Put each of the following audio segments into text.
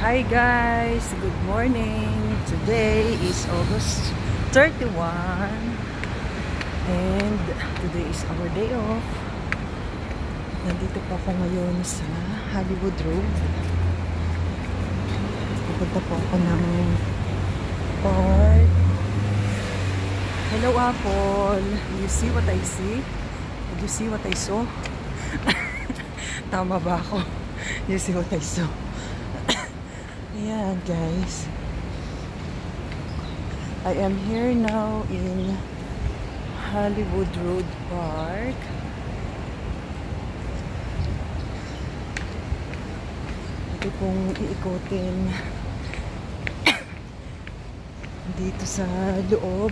Hi guys, good morning. Today is August 31 and today is our day off. Nandito pa ako ngayon sa Hollywood Road. Pupunta po ako ng park. Hello Apple, you see what I see? Did you see what I saw? Tama ba ako? You see what I saw? Ayan guys, I am here now in Hollywood Road Park. Ito pong iikotin dito sa loob.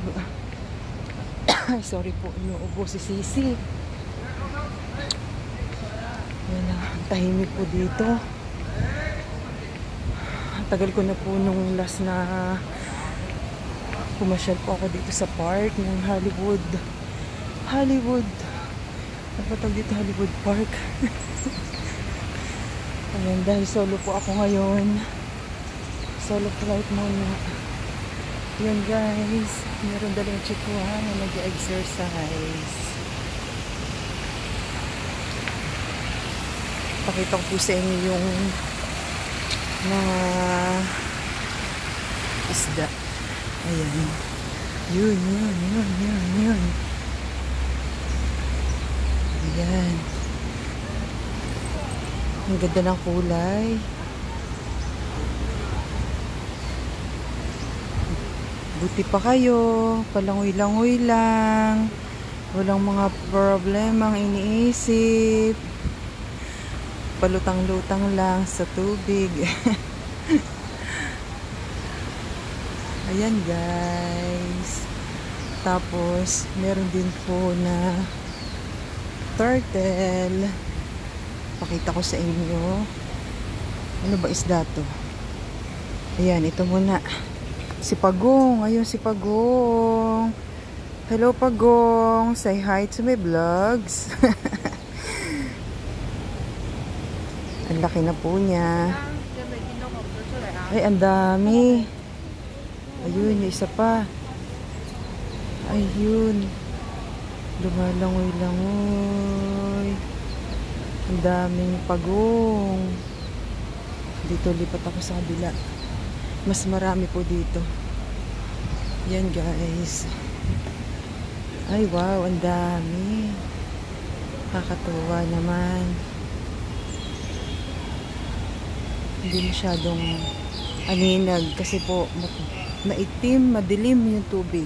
Ay, sorry po, inuubo si Sisi. Ayan na, tahimik po dito. Tagal ko na po nung last na pumasyal po ako dito sa park ng Hollywood. Ano ba tawag dito? Hollywood Park. Ayan, dahil solo po ako ngayon. Solo flight muna. Ayan guys, meron dalang chikuan na nag-exercise. Pakita ko po sa inyo yung mga isda. Ayan. Yun. Ayan. Ang ganda ng kulay. Buti pa kayo. Palangoy-langoy lang. Walang mga problemang iniisip. Palutang-lutang lang sa tubig. Ayan guys. Tapos meron din po na turtle. Pakita ko sa inyo. Ano ba isda to? Ayan, ito muna. Si Pagong. Ayun si Pagong. Hello Pagong. Say hi to my vlogs. Ang laki na po niya. Ay, ang dami. Ayun, isa pa. Ayun. Lumalangoy-langoy. Ang daming pagong. Dito, lipat ako sa kabila. Mas marami po dito. Yan, guys. Ay, wow, ang dami. Nakakatuwa naman. Hindi masyadong aninag kasi po maitim, madilim yung tubig.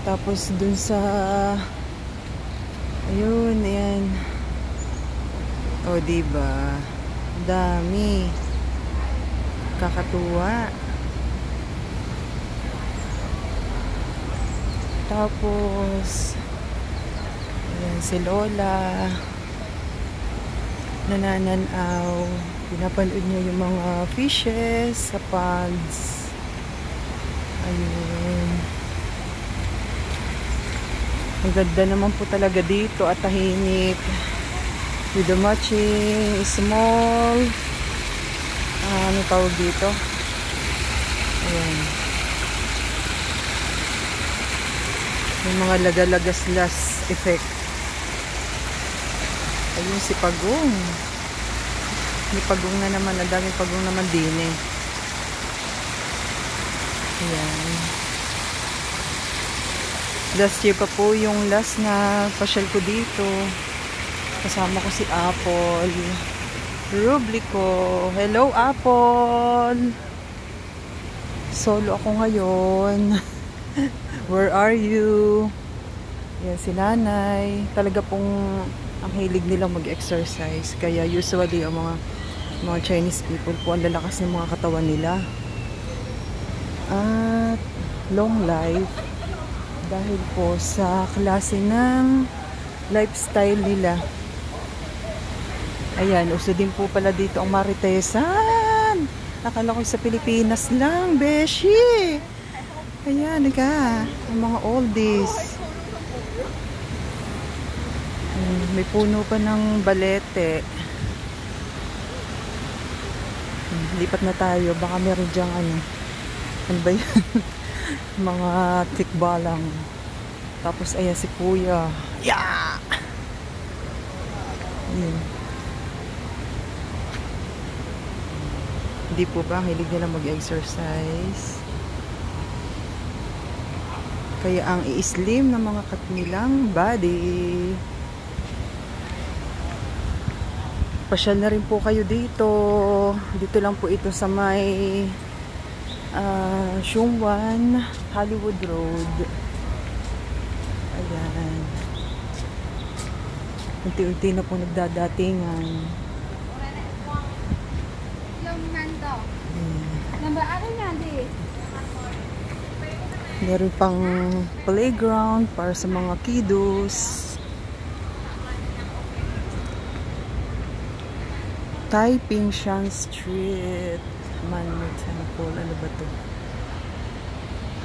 Tapos dun sa ayun, ayan. O diba, dami, kakatuwa. Tapos ayan si Lola nanananaw. Pinapanood niya yung mga fishes sa ponds. Ayun. Ang ganda naman po talaga dito at tahimik. With the matching small ano tawag dito? Ayan. May mga lagalagaslas effect. Ayun si Pagong. May pagong na naman. Ang daming pagong naman din eh. Ayan. Last year pa po yung last na pasyal ko dito. Kasama ko si Apple. Rublico. Hello Apple. Solo ako ngayon. Where are you? Yan si Nanay. Talaga pong ang hilig nilang mag-exercise. Kaya usually ang mga Chinese people po, ang lalakas ng mga katawan nila. At long life dahil po sa klase ng lifestyle nila. Ayan, uso din po pala dito ang maritesan. Akala ko sa Pilipinas lang, beshi. Ayan, ka. Ang mga oldies. May puno pa ng balete. Lipat na tayo. Baka meron dyang ano ba yun? Mga tikbalang. Tapos ayan si kuya. Yeah! Yun. Hindi po ba hilig nila mag-exercise? Kaya ang i-slim ng mga kanilang body. Pasyal na rin po kayo dito. Dito lang po ito sa may Shungwan, Hollywood Road. Ayan. Unti-unti na po nagdadatingan. Meron pang playground para sa mga kiddos. Taiping Shan Street, Manmo Temple, ano ba to?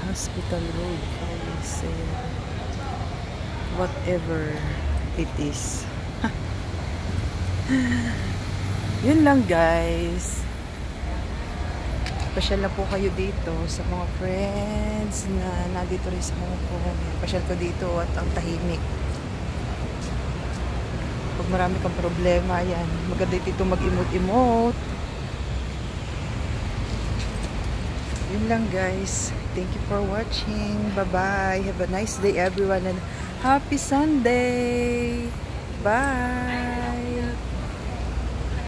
Hospital Road, whatever it is. Yun lang guys. Pasyal na po kayo dito sa mga friends na nandito rin sa Hong Kong. Pasyal ko dito at ang tahimik. Pag marami kang problema, yan. Maganda dito mag-emote-emote. Yun lang guys. Thank you for watching. Bye-bye. Have a nice day everyone and happy Sunday. Bye.